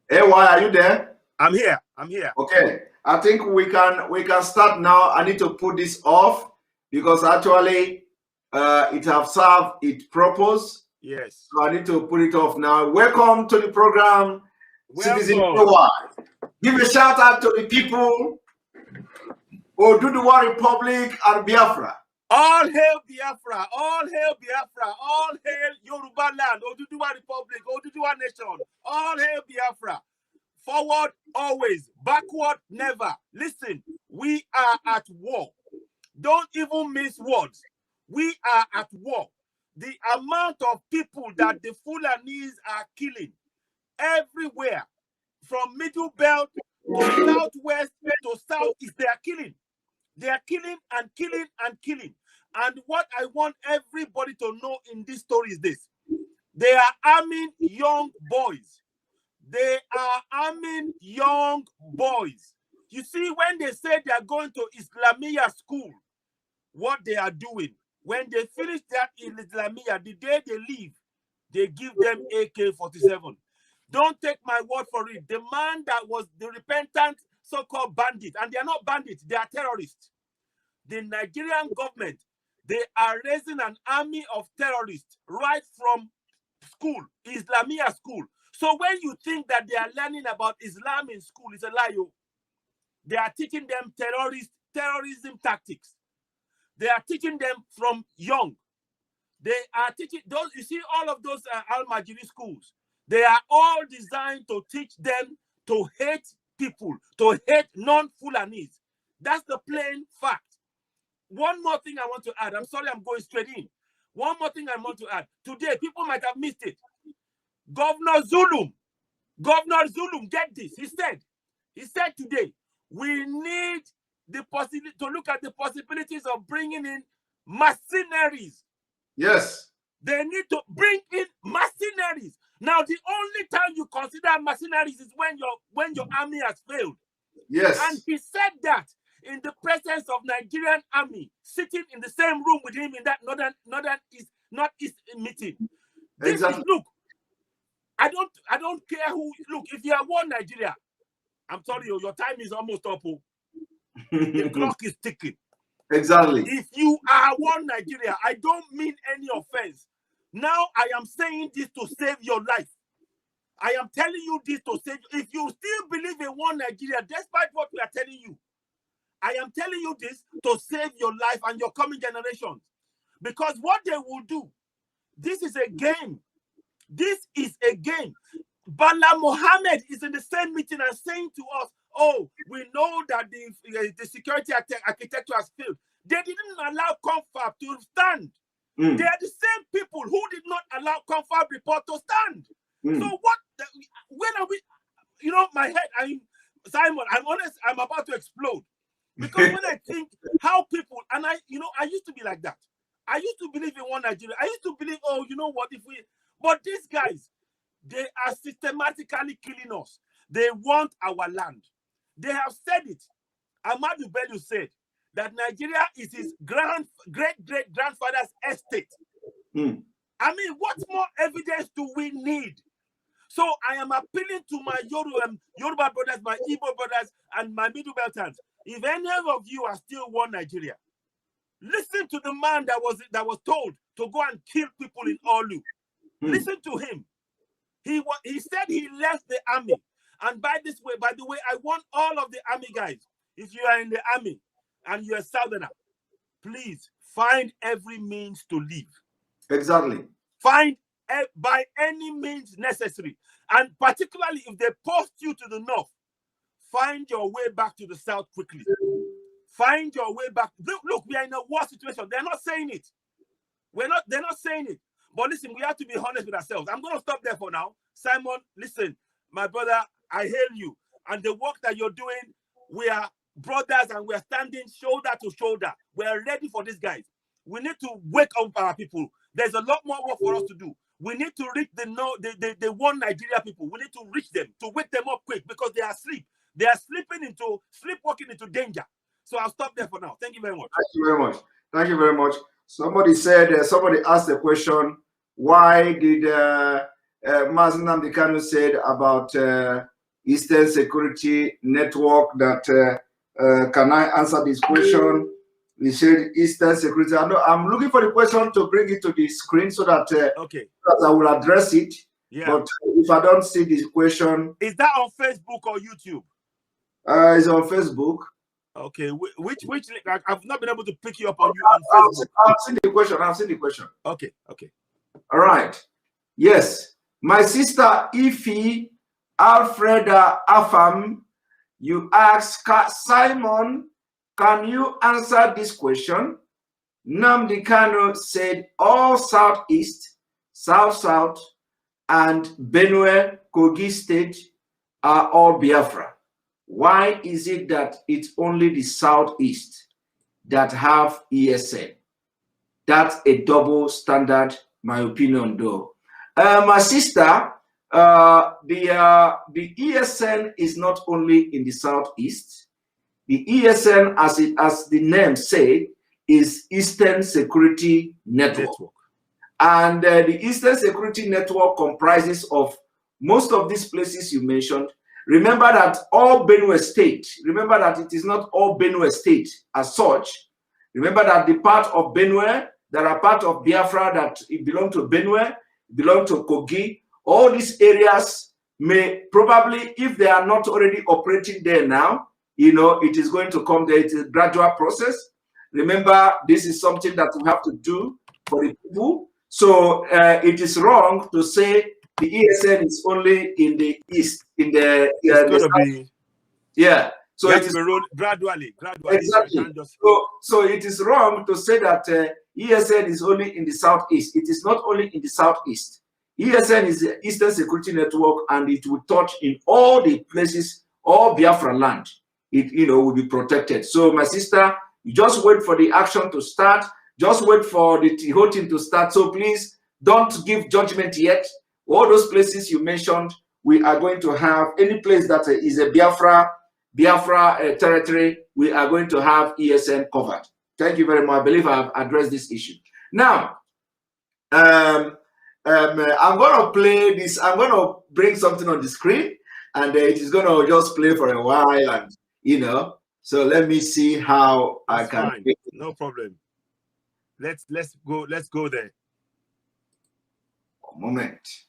Hey, why are you there? I'm here. I'm here. Okay. I think we can start now. I need to put this off because actually it have served its purpose. Yes. So I need to put it off now. Welcome to the program, Citizen Welcome. Give a shout out to the people Oduduwa Republic and Biafra. All hail Biafra, all hail Biafra, all hail Yoruba land, Oduduwa Republic, Oduduwa Nation, all hail Biafra. Forward always, backward never. Listen, we are at war. Don't even miss words. We are at war. The amount of people that the Fulanis are killing everywhere, from Middle Belt to Southwest to Southeast, they are killing. They are killing and killing and killing. And what I want everybody to know in this story is this. They are arming young boys. They are arming young boys. You see, when they say they are going to Islamia school, what they are doing, when they finish that in Islamia, the day they leave, they give them AK-47. Don't take my word for it. The man that was the repentant so-called bandit, and they are not bandits, they are terrorists. The Nigerian government, they are raising an army of terrorists right from school, Islamia school. So when you think that they are learning about Islam in school, it's a lie. They are teaching them terrorism tactics. They are teaching them from young. They are teaching those, you see, all of those Al-Majiri schools, they are all designed to teach them to hate people, to hate non-Fulanis. That's the plain fact. One more thing I want to add. I'm sorry, I'm going straight in. One more thing I want to add. Today, people might have missed it. Governor Zulum, get this. He said today, we need the possibility to look at the possibilities of bringing in mercenaries. Yes. They need to bring in mercenaries. Now, the only time you consider mercenaries is when your army has failed. Yes. And he said that in the presence of Nigerian army, sitting in the same room with him in that Northeast meeting. Exactly. Look, I don't care who. Look, if you are one Nigeria, I'm sorry, your time is almost up. The clock is ticking. Exactly. If you are one Nigeria, I don't mean any offense. Now I am saying this to save your life. I am telling you this to save you. If you still believe in one Nigeria, despite what we are telling you, I am telling you this to save your life and your coming generations. Because what they will do, this is a game. This is a game. Bala Mohammed is in the same meeting and saying to us, oh, we know that the security architecture has failed. They didn't allow Confab to stand. They are the same people who did not allow Confab report to stand. So when are we, my head, Simon, I'm honest, I'm about to explode. Because when I think how people, and I used to be like that. I used to believe in one Nigeria. I used to believe, oh, you know what, but these guys, they are systematically killing us. They want our land. They have said it. Ahmadu Bello said that Nigeria is his great-great-grandfather's estate. I mean, what more evidence do we need? So I am appealing to my Yoruba brothers, my Igbo brothers, and my Middle Beltans. If any of you are still one Nigeria, listen to the man that was told to go and kill people in Olu. Listen to him. He said he left the army. And by the way, I want all of the army guys, if you are in the army and you're a southerner, please find every means to leave. Exactly. Find by any means necessary. And particularly if they post you to the north, find your way back to the south quickly. Find your way back. Look, we are in a war situation. They're not saying it. They're not saying it. But listen, we have to be honest with ourselves. I'm going to stop there for now. Simon, listen, my brother, I hail you. And the work that you're doing, we are brothers and we're standing shoulder to shoulder. We're ready for these guys. We need to wake up our people. There's a lot more work for us to do. We need to reach the one Nigeria people. We need to reach them, to wake them up quick because they are asleep. They are sleepwalking into danger. So I'll stop there for now. Thank you very much. Thank you very much. Thank you very much. Somebody asked the question, why did Mazi Nnamdi Kanu said about Eastern Security Network that can I answer this question? We said Eastern Security. I'm looking for the question to bring it to the screen so that that I will address it. Yeah. But if I don't see this question, is that on Facebook or YouTube? It's on Facebook. Okay, which link? I've not been able to pick you up on Facebook. I've seen the question. I've seen the question. Okay. All right. Yes, my sister Ify Alfreda Afam, you ask Simon, can you answer this question? Nnamdi Kanu said all Southeast, South, and Benue, Kogi State are all Biafra. Why is it that it's only the Southeast that have ESN? That's a double standard, my opinion, though. My sister, the ESN is not only in the Southeast. The ESN, as the name say, is Eastern Security Network. And the Eastern Security Network comprises of most of these places you mentioned. Remember that all Benue State, remember that it is not all Benue State as such. Remember that the part of Benue, that are part of Biafra that belong to Benue, belong to Kogi, all these areas may probably, if they are not already operating there now, it is going to come there. It's a gradual process. Remember, this is something that we have to do for the people. So it is wrong to say the ESN is only in the east, in the So it is gradually. Exactly. So it is wrong to say that ESN is only in the southeast. It is not only in the southeast. ESN is the Eastern Security Network, and it will touch in all the places, all Biafra land. It will be protected. So my sister, you just wait for the action to start. Just wait for the whole thing to start. So please don't give judgment yet. All those places you mentioned, we are going to have any place that is a Biafra territory, we are going to have ESN covered. Thank you very much. I believe I've addressed this issue. Now, I'm going to play this. I'm going to bring something on the screen, and it is going to just play for a while, and so let me see how I can. Fine. No problem. Let's go there. A moment.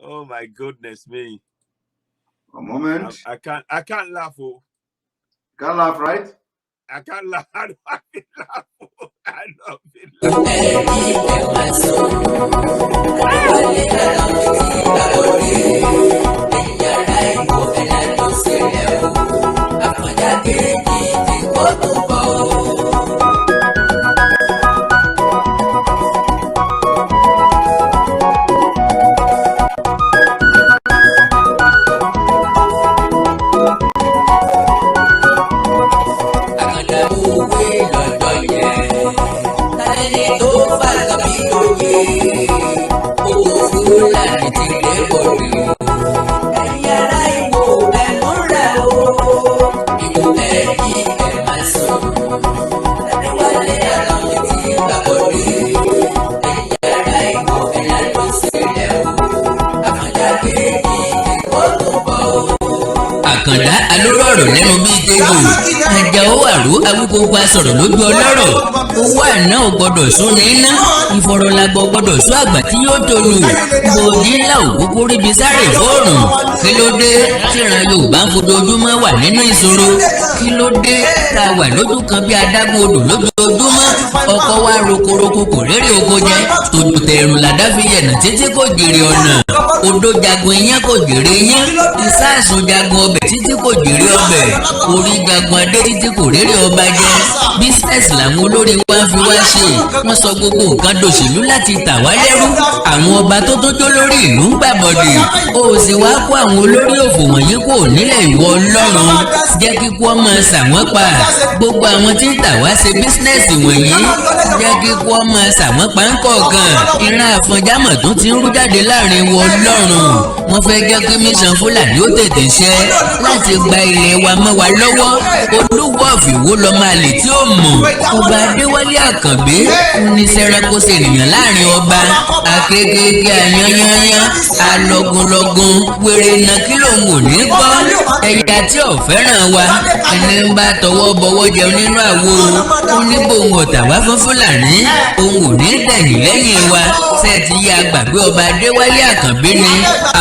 Oh my goodness me. A moment. I can't laugh. Oh. Can't laugh, right? I can't laugh. I don't laugh. I love it. Fúlàní ti dé bọ̀ àkàndá alóró ọ̀rọ̀ lẹ́nu bíi tẹ́jọ́ àjàó àró awíkókó asọ̀rọ̀ lójú ọlọ́rọ̀ owó àná ò gbọ́dọ̀ sún ní iná ìfọ̀rọ̀lágbọ̀ gbọ́dọ̀ sún àgbà tí yóò tolù bòdì ńlá òkúkú ríbi sáré fóònù kí ló dé tíran Yorùbá ń fojoojúmọ́ wà nínú ìṣòro kí ló dé tá a wà lójú kan bí adágún odò lójoojúmọ́ ọkọ wa rokoroko kò rérè oko jẹ tòjú tẹ̀rù làdá fi yẹ̀nà títí kò jèrè ọ̀nà odò jagun iyán kò jèrè iyán ìsáàsùn jagun ọbẹ̀ títí kò jèrè ọbẹ̀ orí jagun adé títí kò rérè ọba jẹ bísínẹ́sì làwọn olórí wa ń fi wá ṣe wọ́n sọ gbogbo nǹkan dòṣèlú láti tà wá lẹ́rú àwọn ọba tó tójó lórí ìlú ń gbàbọ̀dè ó sì wá kó àwọn olórí òfò wọ̀nyí kò nílẹ̀ ìwọ Ọlọ́run jẹ́ kíkú ọmọ ṣàwọn pa gbogbo àwọn tí ń tà wá ṣe bísínẹ́sì wọ̀nyí jẹ́ kíkú ọmọ ṣàwọn pa ń kọ̀ọ̀kan ìran àfọ̀njámọ̀ tó ti ń rú jáde láàrin wọ Ọlọ́run wọ́n fẹ́ jẹ́ kí mísàn Fúlàní ó tètè ṣẹ láti gba ilẹ̀ wa mọ́ wa lọ́wọ́ olúwo ọ̀fìwó lọ máa lè tí ó mọ̀ ọba Adéwálé Àkànbí ní sẹ́rákó ṣe ènìyàn láàrin ọba akékèké ayányányán alọ́gunlọ́gun wèrè iná kí ló ń wò ní gbọ́ ẹ̀yà tí ò fẹ́ràn wa ẹni ń bá tọwọ́ bọwọ́ jẹun nínú àwo oníbòhùn ọ̀tà wá fún Fúlàní òun ò ní dẹ̀yìn lẹ́yìn wa sẹ́ẹ̀tì yá gbàgbé ọba Adéwálé Àkànbí ni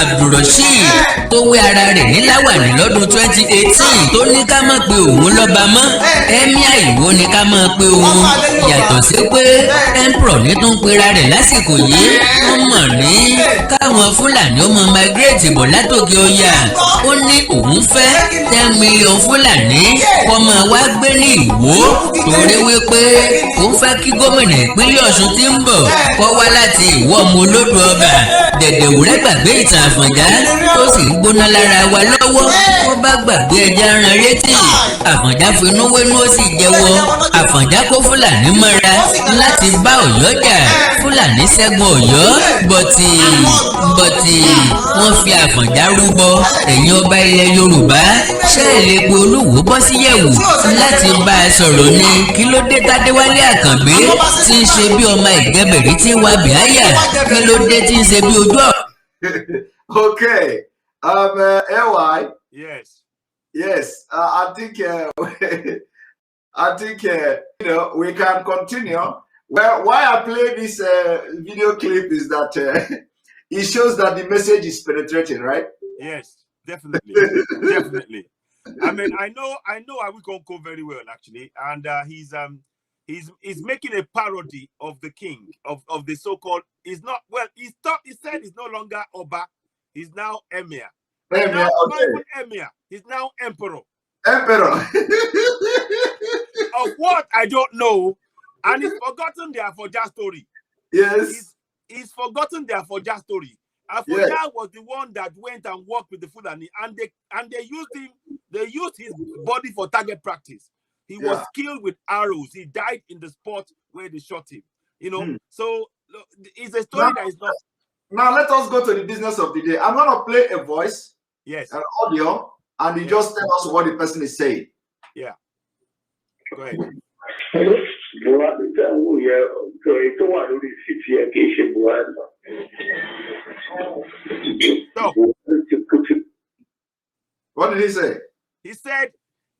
Abdulrasheed tó wé ara rẹ̀ ní láwàní lọ́dún 2018 tó ní ká má pe òun lọ́ba mọ́ Emir Ìwó ní ká má pe òun yàtọ̀ sí pé emperor ní tó ń pera rẹ̀ lásìkò yìí wọ́n mọ̀ ní káwọn Fúlàní ó mọ migrate bọ̀ látòkè ọya ó ní òun fẹ́ 10 million Fúlàní kó máa wá gbé ní Ìwó torí wípé òun fẹ́ kí gómìnà ìpínlẹ̀ Ọ̀ṣun tí ń bọ̀ kó wá láti Ìwó ọmọ olódò ọba Dẹ̀dẹ̀wúrẹ́ gbàgbé ìtàn Àfọ̀njá tó sì ń gbóná lára wa lọ́wọ́ ó bá gbàgbé ẹja ran létí Àfọ̀njá finú wénú ó sì jẹ́wọ́ Àfọ̀njá kó Fúlàní mọ́ra láti bá Ọ̀yọ́ jà Fúlàní ṣẹ́gun Ọ̀yọ́ bọ̀tì wọ́n fi Àfọ̀njá rúbọ ẹ̀yin ọba ilẹ̀ Yorùbá ṣé ẹ lè pe Olúwo bọ́ sí yẹ̀wù láti bá a sọ̀rọ̀ ni kí ló dé tádéwálé Àkànbí tí ń ṣe bí ọmọ Ìgẹ́bẹ̀rí tí ń wá bíáyà kí ló dé tí ń ṣe bí ojú ọ̀. Okay, AY. Yes. I think you know we can continue. Well, why I play this video clip is that it shows that the message is penetrating, right? Yes, definitely, definitely. I mean, I know Awikonko very well actually, and he's making a parody of the king of the so-called. He's not well. He said he's no longer Oba. He's now Emir. Emir, now, okay. not even Emir. He's now Emperor. Emperor. Of what I don't know, and he's forgotten their Afọ̀njá story. Yes. He's forgotten their Afọ̀njá story. Afọ̀njá was the one that went and worked with the Fulani, and they used him. They used his body for target practice. He was killed with arrows. He died in the spot where they shot him. You know, so it's a story that is not. Now let us go to the business of the day. I'm gonna play a voice, an audio, and you just tell us what the person is saying. Yeah. Go ahead. Hello. Stop. What did he say? He said,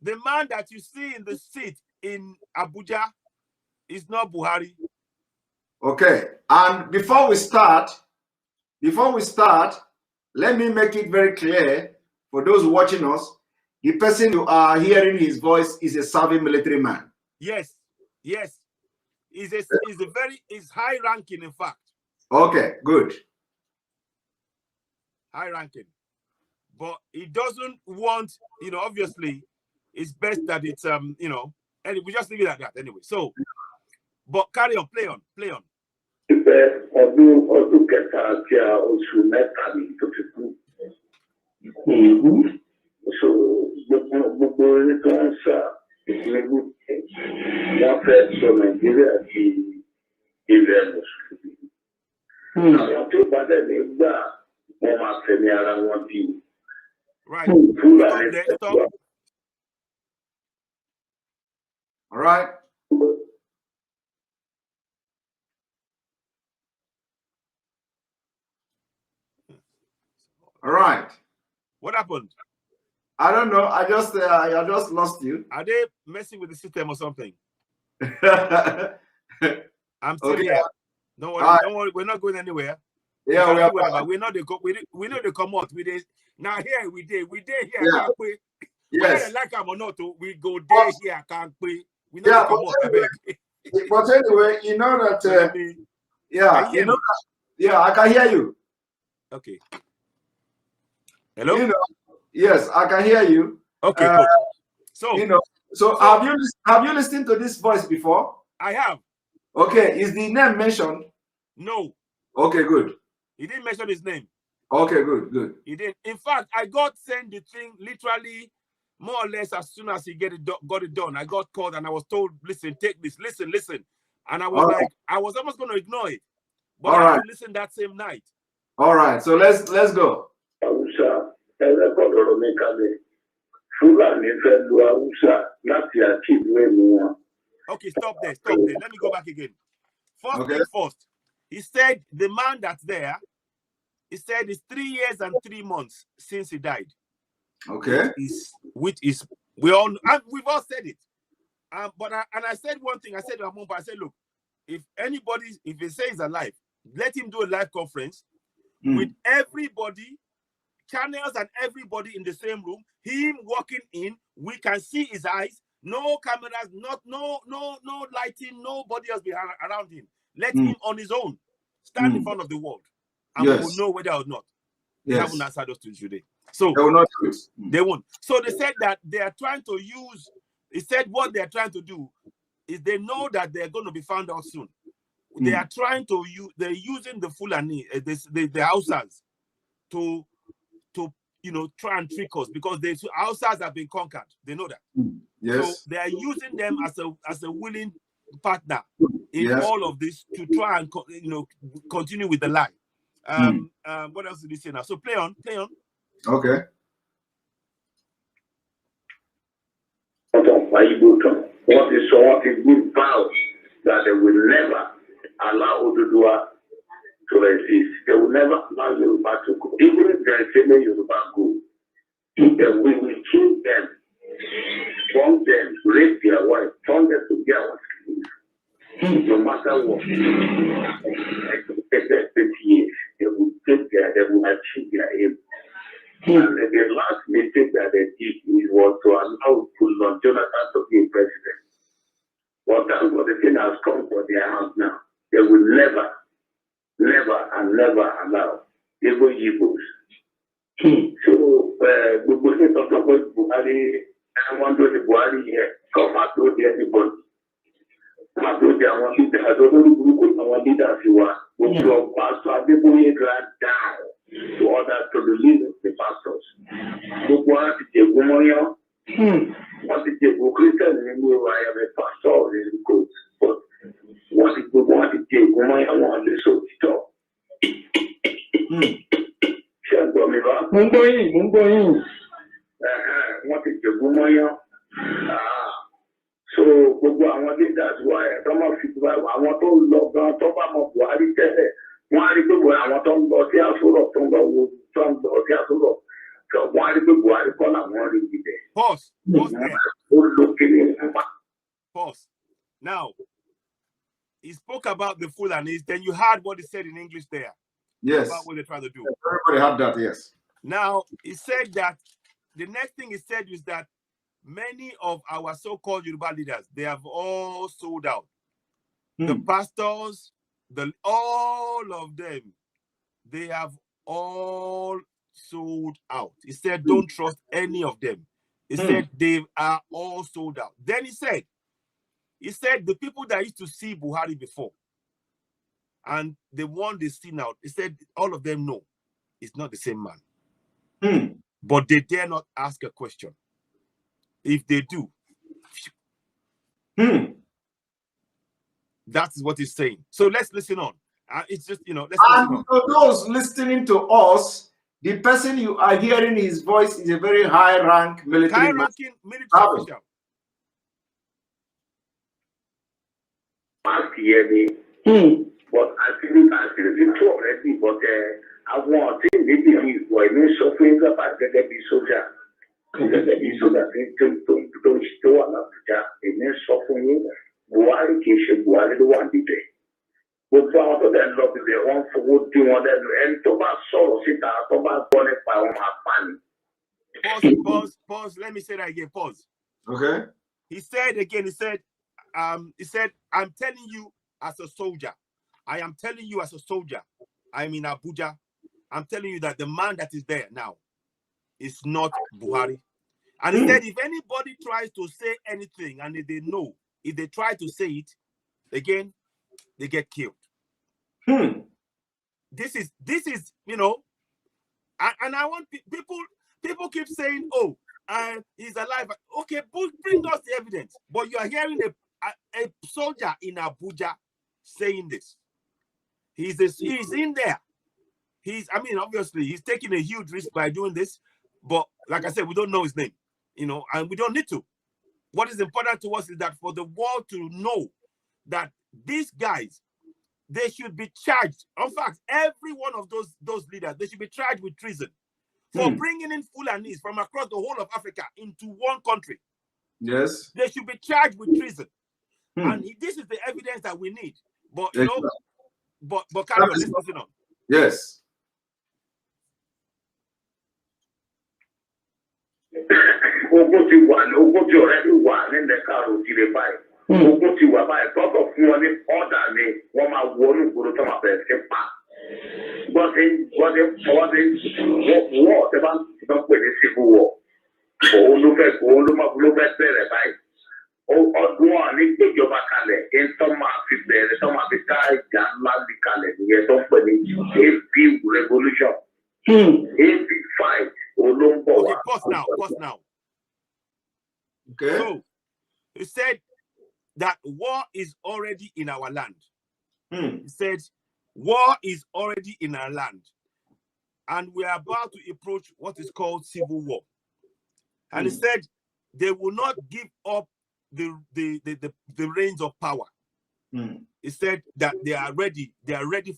the man that you see in the seat in Abuja is not Buhari. Okay. And before we start, let me make it very clear for those watching us, the person you are hearing his voice is a serving military man. Yes. He's high ranking, in fact. Okay, good. High ranking. But he doesn't want, obviously, it's best that it's, and we just leave it at that anyway. So, but carry on, play on. Ọdún kẹta àti oṣù mẹ́ta ni tó ti kú. So gbogbo orí tó ń sà ìpínlẹ̀ wọ́n fẹ́ sọ Nàìjíríà di ilẹ̀ Mùsùlùmí. Àwọn tó bá dẹ̀ ní gbà wọ́n máa fẹ̀mí ara wọn bí. Right. Stop. All right. All right. What happened? I don't know. I just lost you. Are they messing with the system or something? I'm still here. Don't worry. Don't worry. We're not going anywhere. Yeah, we are. We know they come out. Now here we did here. Yeah. Can't we? Yes. Whether like them or not, we go there here. Can't we? We know Yeah, come out. but anyway, you know that. Yeah, you know that. Yeah, I can hear you. Okay. Hello. You know, yes, I can hear you. Okay, good. So have you listened to this voice before? I have. Okay, is the name mentioned? No. Okay, good. He didn't mention his name. Okay, good. He didn't. In fact, I got sent the thing literally more or less as soon as he got it done. I got called and I was told, listen, take this, listen. And I was I was almost going to ignore it. But I had to listen that same night. All right, so let's go. Okay, stop there. Let me go back again. First thing first, he said the man that's there, he said it's 3 years and 3 months since he died. Okay. We've all said it. But I said one thing. I said to Amomba, I said, look, if he says he's alive, let him do a live conference with everybody, channels and everybody in the same room. Him walking in, we can see his eyes. No cameras, no lighting, nobody else around him. Let him on his own stand in front of the world, and we will know whether or not they haven't answered us to today. So they will not do it. They won't. So they said that they are trying to use. He said what they are trying to do is they know that they are going to be found out soon. They are trying to use. They're using the Fulani, the Hausas, to try and trick us because the Hausas have been conquered. They know that. Yes. So they are using them as a willing partner in all of this to try and continue with the lie. What else did he say now? So play on. Okay. What is good vows that they will never allow Oduduwa to exist. They will never allow Yoruba to go. Even if there is any Yoruba go, we will kill them, bomb them, rape their wife, turn them to their slaves. No matter what. After 30 years, they will achieve their aim. And the last mistake that they did was to allow Goodluck Jonathan to be president. But that's what the thing has come for their hands now. They will never allow even Igbos. So, we will talk about Buhari, and one to the Buhari here, come out to everybody. I told you, I want to our leaders who are Pastor Adeboye dragged down to order to release the pastors. Who want to take Gumoyo, want to take Christian, I have a pastor in the court, but want to take Gumoyo, want to so stop. Mungoyin. Want to take Gumoyo. So gbogbo àwọn leaders wa ẹ tó máa fi àwọn tó lọ gan tó bá mọ Buhari tẹ́lẹ̀ wọ́n á rí pé àwọn tó ń lọ sí àsọ̀rọ̀ tó ń lọ sí àsọ̀rọ̀ wọ́n á rí pé Buhari kọ́ làwọn rí ibẹ̀. Pause. Pause. Now, he spoke about the Fulanis. Then you heard what he said in English there. Yes. About what they're trying to do. Everybody had that. Yes. Now he said that the next thing he said is that many of our so-called Yoruba leaders, they have all sold out. The pastors, all of them, they have all sold out. He said, don't trust any of them. He said, they are all sold out. Then he said, the people that used to see Buhari before, and the one they see now, he said, all of them know it's not the same man. But they dare not ask a question. If they do, that's what he's saying. So let's listen on. It's just, let's listen on. For those listening to us, the person you are hearing his voice is a very high-rank military high-ranking military official. But I think I did already, but I want to maybe he's going to suffer about the soldier. gẹ́gẹ́ bí sódà tó wà lábújá èmi sọ fún yín Buhari kì í ṣe Buhari ló wà níbẹ̀ gbogbo àwọn tó dẹ̀ ń lọ bíbẹ̀ wọ́n fowó dí wọn lẹ́nu ẹni tó bá sọ̀rọ̀ síta tó bá gbọ́ nípa àwọn apani. Pause. Let me say that again. Pause. Okay. He said again. He said, I'm telling you as a soldier. I am telling you as a soldier. I'm in Abuja. I'm telling you that the man that is there now is not Buhari. And he said, if anybody tries to say anything and if they try to say it again, they get killed. This is, you know, and I want people keep saying, oh, he's alive. Okay, bring us the evidence. But you are hearing a soldier in Abuja saying this. He's in there. Obviously, he's taking a huge risk by doing this. But like I said, we don't know his name, you know, and we don't need to. What is important to us is that for the world to know that these guys, they should be charged. In fact, every one of those leaders, they should be charged with treason for bringing in Fulanis from across the whole of Africa into one country. Yes. They should be charged with treason. And this is the evidence that we need. But, you know, but carry on, let's listen on. Yes. Ogun ti already wà nílẹ̀ káàró ti lè báyìí. Ogun ti wà báyìí tọ́tọ̀ fún wọn ní ọ̀dà ni wọ́n máa wọnú ìgboro tó máa bẹ̀rẹ̀ sí pa. Wọ́n tẹ bá ń pè ní civil war. Òun ló fẹ́ bẹ̀rẹ̀ báyìí. Ọdún wọn ní gbèjọba kalẹ̀ kí n tọ́ máa fi bẹ̀rẹ̀ tọ́ máa fi ká ìjà ńlá bí kalẹ̀ nìyẹn tó ń pè ní AP revolution. AP fight olóńgbò wa. Okay, pause now. Okay. So, he said that war is already in our land. He said, war is already in our land. And we are about to approach what is called civil war. And he said, they will not give up the reins of power. He said that they are ready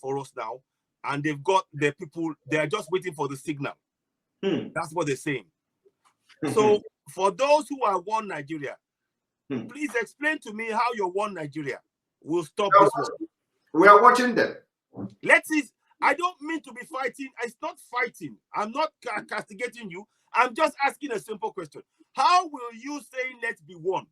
for us now. And they've got their people, they are just waiting for the signal. That's what they're saying. So, for those who are one Nigeria, please explain to me how your one Nigeria will stop this war. We are watching them. Let's see. I don't mean to be fighting. It's not fighting. I'm not castigating you. I'm just asking a simple question. How will you say let's be one?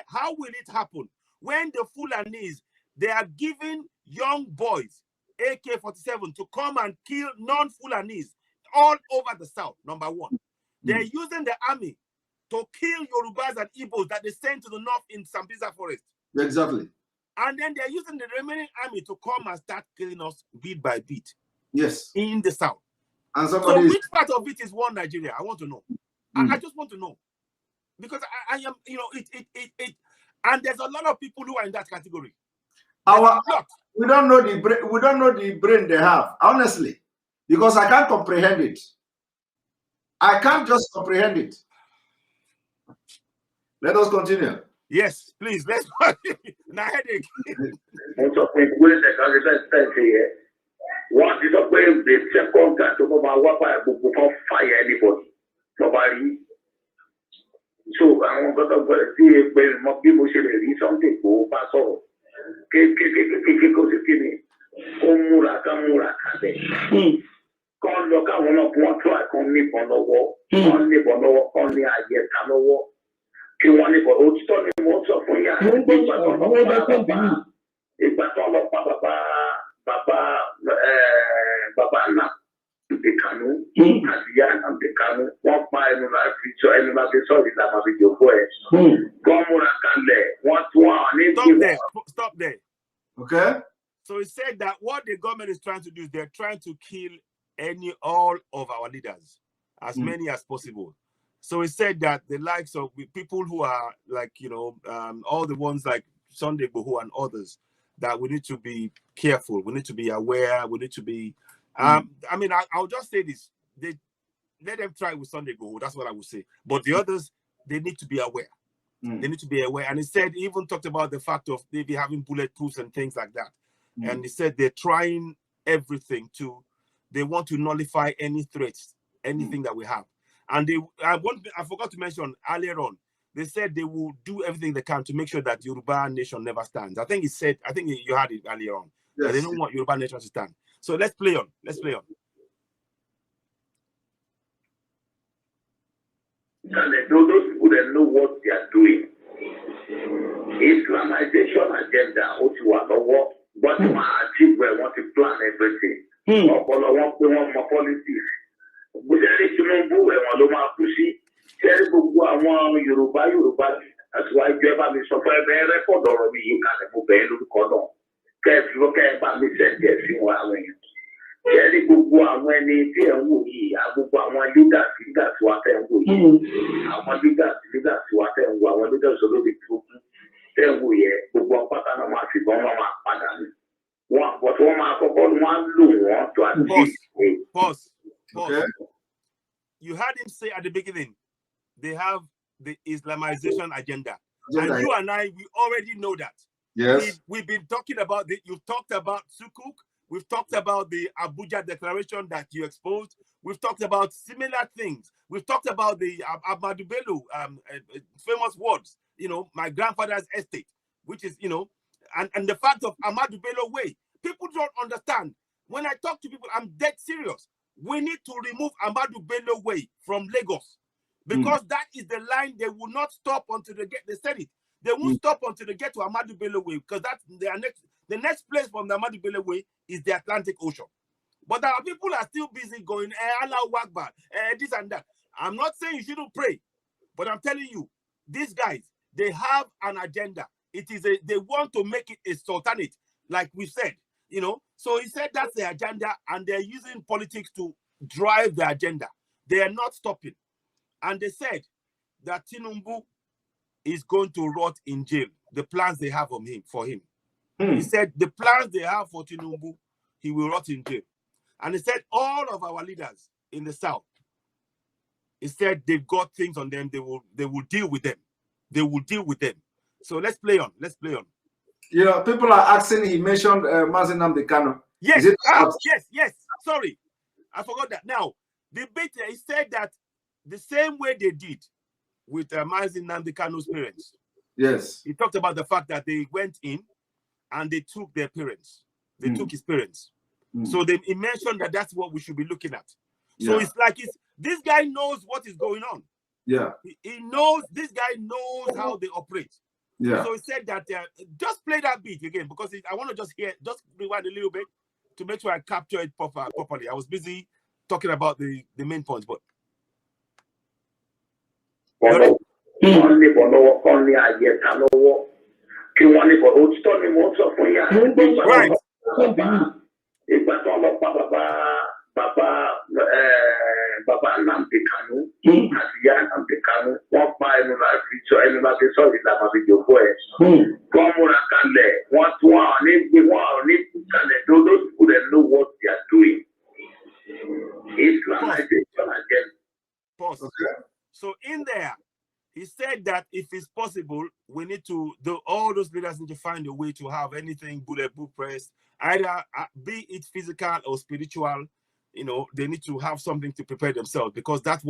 How will it happen when the Fulanis, they are giving young boys AK-47 to come and kill non-Fulanis all over the south, number one. They're using the army to kill Yorubas and Igbos that they sent to the north in Sambisa forest. Exactly. And then they're using the remaining army to come and start killing us bit by bit. Yes. In the south. And so which part of it is one Nigeria? I want to know. I just want to know. Because I am, you know, and there's a lot of people who are in that category. We don't know the brain they have, honestly, because I can't comprehend it. I can't just comprehend it. Let us continue. Yes, please. Let's now headache. What is the second time to go about fire anybody? Nobody. So I want to see when more people should read something go pass off. Kan lọ káwọn náà kí wọ́n tó àìkan níbọn lọ́wọ́ wọ́n níbọn lọ́wọ́ kan ní àyẹ̀ká lọ́wọ́ kí wọ́n níbọn òtítọ́ ni mo sọ fún yà ìgbà tó lọ pa bàbá náà Ìkànnú àti ìyá náà Ìkànnú wọ́n pa ẹnu láti sọ ìlànà ìjòkó ẹ̀ wọ́n múra kalẹ̀ wọ́n tún àwọn ní. Stop there. Okay. So he said that what the government is trying to do is they're trying to kill all of our leaders, as many as possible. So he said that the likes of people who are like, you know, all the ones like Sunday Igboho and others, that we need to be careful. We need to be aware. We need to be, I mean, I'll just say this. Let them try with Sunday Igboho. That's what I would say. But the others, they need to be aware. They need to be aware. And he said, he even talked about the fact of maybe having bulletproofs and things like that. And he said they're trying everything they want to nullify any threats, anything that we have. And I forgot to mention earlier on, they said they will do everything they can to make sure that Yoruba nation never stands. I think you had it earlier on. Yes. That they don't want Yoruba nation to stand. So let's play on. And those people that know what they are doing. Islamization agenda, what you want to achieve, want to plan everything. Want politics. But there is no way one lo ma pushi. There gbogbo àwọn Yorùbá that's why you ever me so for be record ọ̀rọ̀ mi you can mo be lórúkọ náà. Ke bá mi send e sí wọn àwọn èèyàn. There gbogbo àwọn ẹni tí ẹ wò yìí, gbogbo àwọn leaders wa tẹ́ wò yìí. Àwọn leaders wa tẹ́ wò, àwọn leaders olórí tó tẹ́ wò yẹ gbogbo pátá náà máa fi bọn máa padà ní. Wọ́n máa kọ́kọ́ wọ́n lò wọ́n to achieve. Pause. Okay. You heard him say at the beginning, they have the Islamization agenda. And you and I, we already know that. Yes. We've been talking about you've talked about Sukuk. We've talked about the Abuja Declaration that you exposed. We've talked about similar things. We've talked about the Ahmadu Bello famous words, my grandfather's estate, which is, and the fact of Ahmadu Bello way. People don't understand. When I talk to people, I'm dead serious. We need to remove Ahmadu Bello way from Lagos because that is the line they will not stop until they said it. They won't stop until they get to Ahmadu Bello way because that's the next place from the Ahmadu Bello way is the Atlantic Ocean. But our people are still busy going, Allahu Akbar, this and that. I'm not saying you shouldn't pray, but I'm telling you, these guys, they have an agenda. They want to make it a sultanate, like we said. So he said that's the agenda, and they're using politics to drive the agenda. They are not stopping. And they said that Tinubu is going to rot in jail. The plans they have for him. He said the plans they have for Tinubu, he will rot in jail. And he said all of our leaders in the South, he said they've got things on them. They will deal with them. They will deal with them. So let's play on. People are asking. He mentioned Mazi Nnamdi Kanu. Yes. Yes. Sorry, I forgot that. Now, the bit he said that the same way they did with Mazi Nnamdi Kanu's parents. Yes. He talked about the fact that they went in and they took their parents. They took his parents. So he mentioned that that's what we should be looking at. So it's like this guy knows what is going on. Yeah. He knows. This guy knows how they operate. Yeah. So he said that just play that beat again because I want to just rewind a little bit to make sure I capture it properly. I was busy talking about the main points, but. Right. Baba Nnamdi Kanu, Asiya Nnamdi Kanu, wọ́n pa ẹnu láti sọ ìlànà ìjòkó ẹ̀. Wọ́n múra kalẹ̀, wọ́n tún àwọn ní kalẹ̀ those people that know what they are doing. Islamization again. Pause. Okay. So in there, he said that if it's possible, we need to all those leaders need to find a way to have anything bulletproof press, either be it physical or spiritual. They need to have something to prepare themselves because that's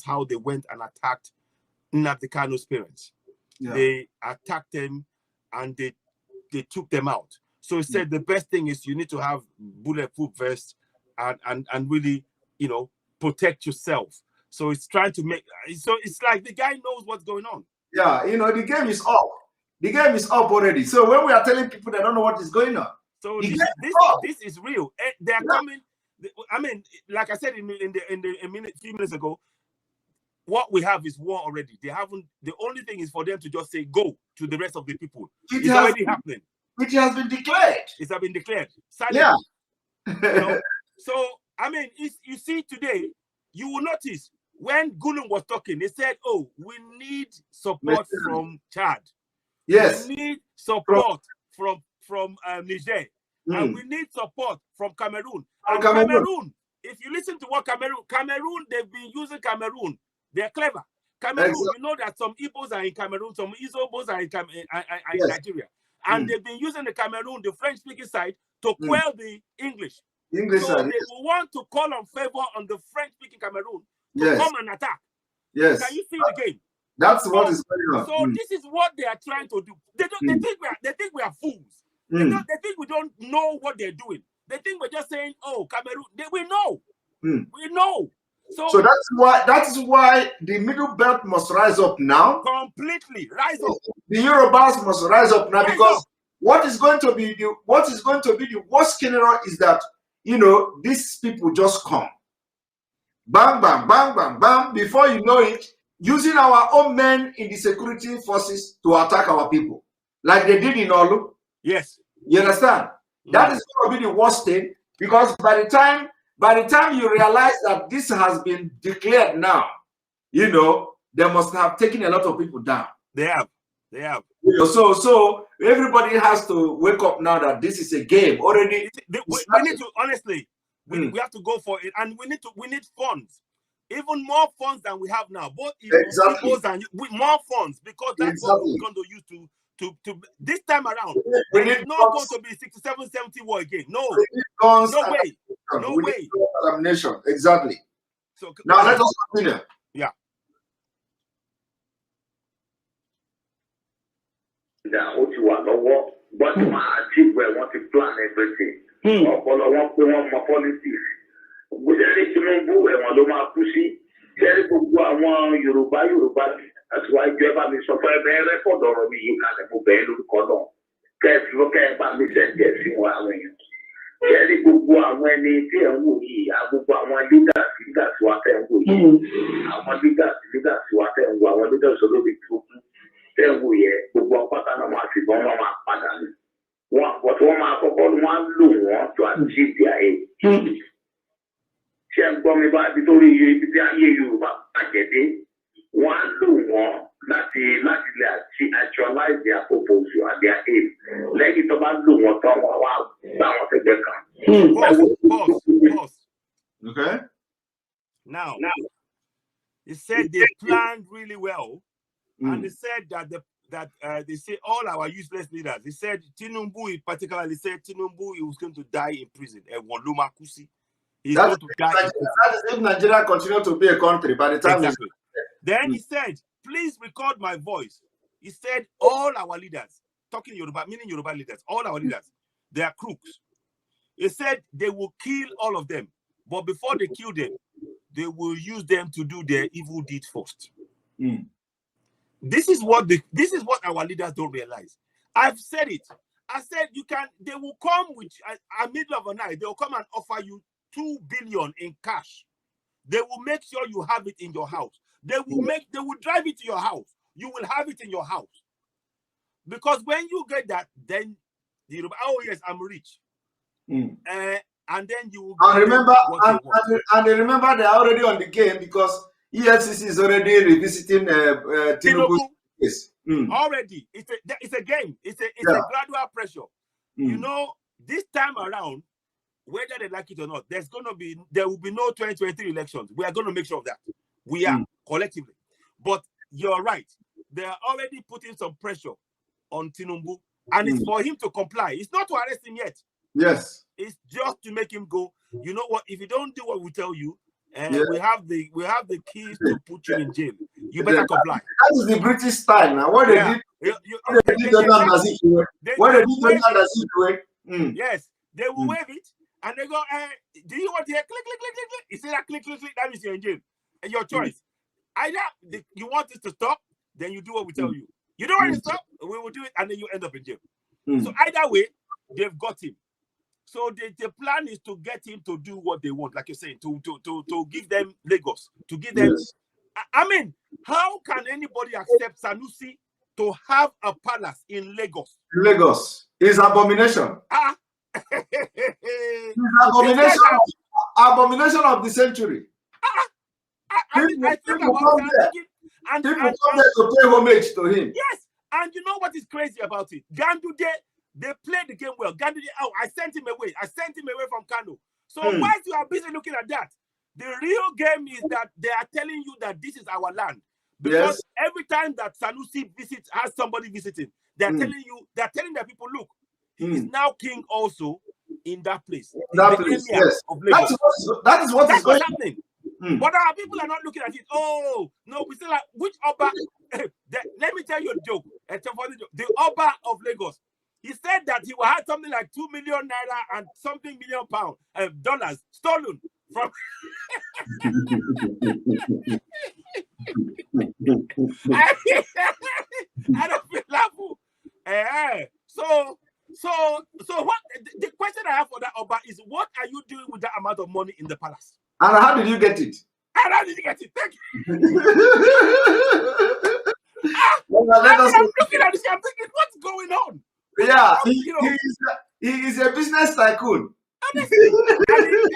how they went and attacked Nnamdi Kanu's parents. Yeah. They attacked them and they took them out. So he said the best thing is you need to have bulletproof vests and really, protect yourself. So it's trying to it's like the guy knows what's going on. Yeah, the game is up. The game is up already. So when we are telling people they don't know what is going on. So this is real. They're coming. I mean, like I said few minutes ago, what we have is war already. They haven't. The only thing is for them to just say go to the rest of the people. It's already happening. Which has been declared. It has been declared. Silently. Yeah. So I mean, you see today, you will notice when Gulum was talking, they said, "Oh, we need support from Chad. Yes. We need support from Niger." And we need support from Cameroon. And Cameroon, if you listen to what Cameroon, they've been using Cameroon. They're clever. Cameroon, you know that some Igbos are in Cameroon, some Izobos are in Nigeria. And they've been using the Cameroon, the French-speaking side, to quell the English. So they will want to call on favor on the French-speaking Cameroon Yes. come and attack. Yes. Can you see the game? That's what is going on. So this is what they are trying to do. They think we are fools. They think we don't know what they're doing. They think we're just saying, "Oh, Cameroon." We know. We know. So that is why the Middle Belt must rise up now. Completely rise up. The Yorubas must rise up now, because what is going to be the worst scenario is that, you know, these people just come, bang, bang, bang, bang, bang. Before you know it, using our own men in the security forces to attack our people, like they did in Olu. Yes. You understand? That is going to be the worst thing, because by the time you realize that this has been declared now, you know, they must have taken a lot of people down. They have. You know, so everybody has to wake up now that this is a game already. We need to, honestly, we have to go for it, and we need funds, even more funds than we have now. Both Igbos and more funds, because that's what we're going to use to this time around. It's not going to be 67-70 war again. No way. No way. Exactly. So now let us continue. Yeah. What you want, but my achieve where want to plan everything. All I want to my politics. We just Tinubu where want to my pussy. Very good. I want Yoruba. That's why you ever me so far very record or me you can't move very look on. Can't look at my mission getting one. Very good. When they say we, I will go one leaders what I will. I want leaders what I want leaders a little bit too. Gbogbo ọpọta náà máa fi bọ́n wọn máa padà ní. Wọ́n máa kọ́kọ́ wọ́n lò wọ́n to achieve their aim. Ṣé ń gbọ́ mi bá ti torí ibi tí ayé Yorùbá àjẹ̀dé? Wọ́n lò wọ́n láti lè actualize their purpose and their aim. Lẹ́yìn tó bá lò wọ́n tán wọ́n wá gbà wọ́n fẹ́gbẹ́ kan. Pause. Okay. Now, he said they planned really well. And they said that they say all our useless leaders. He said Tinubu, he particularly said Tinubu, he was going to die in prison. Wonloma Kusi, he's going to die. That is if Nigeria continue to be a country by the time. Exactly. Then he said, "Please record my voice." He said all our leaders, talking Yoruba, meaning Yoruba leaders, all our leaders, they are crooks. He said they will kill all of them, but before they kill them, they will use them to do their evil deeds first. This is what our leaders don't realize. I've said it. I said they will come with a middle of the night. They will come and offer you 2 billion in cash. They will make sure you have it in your house. They will drive it to your house. You will have it in your house. Because when you get that, then oh yes, I'm rich. And then you will remember remember they're already on the game, because EFCC is already revisiting Tinubu's case. Already, it's a game. It's a gradual pressure. You know, this time around, whether they like it or not, there will be no 2023 elections. We are going to make sure of that. We are collectively. But you're right. They are already putting some pressure on Tinubu, and it's for him to comply. It's not to arrest him yet. Yes. It's just to make him go. You know what? If you don't do what we tell you, and we have the keys to put you in jail. You better comply. That is the British style now. What they did, yes, they will wave it and they go, do you want to hear click, click, click, click, click? You see that click, click, click, that means you're in jail. And your choice. Either you want it to stop, then you do what we tell you. You don't want it to stop, we will do it, and then you end up in jail. So either way, they've got him. So the plan is to get him to do what they want, like you're saying, to give them Lagos, to give them. I mean, how can anybody accept Sanusi to have a palace in Lagos? Lagos is abomination. Abomination of the century. I think about that. People come there to pay homage to him. Yes, and you know what is crazy about it? Gandude, they played the game well. Gandude, I sent him away. I sent him away from Kano. So whilst you are busy looking at that, the real game is that they are telling you that this is our land. Because every time that Sanusi has somebody visiting, they're telling the people, look, he is now king also in that place. That place, yes. Of Lagos. That is what is going happening. But our people are not looking at it. Oh, no, we still like, which Oba? Let me tell you a joke. The Oba of Lagos. He said that he had something like 2 million naira and something million dollars stolen from. I don't feel laughable. So what the question I have for that Oba is, what are you doing with that amount of money in the palace? And how did you get it? And how did you get it? Thank you. I'm looking at this, I'm thinking, what's going on? Yeah, he is a business tycoon. Honestly,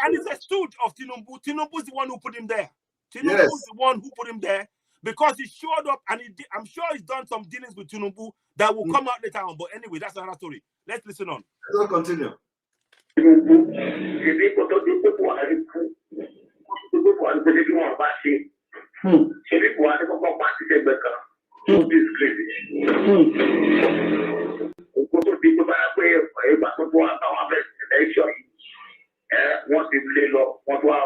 and he's a stooge of Tinubu. Tinubu is the one who put him there. Tinubu is the one who put him there because he showed up, and I'm sure he's done some dealings with Tinubu that will come out later on. But anyway, that's another story. Let's listen on. Let's continue. Wọ́n ti lé lọ, wọ́n tó wá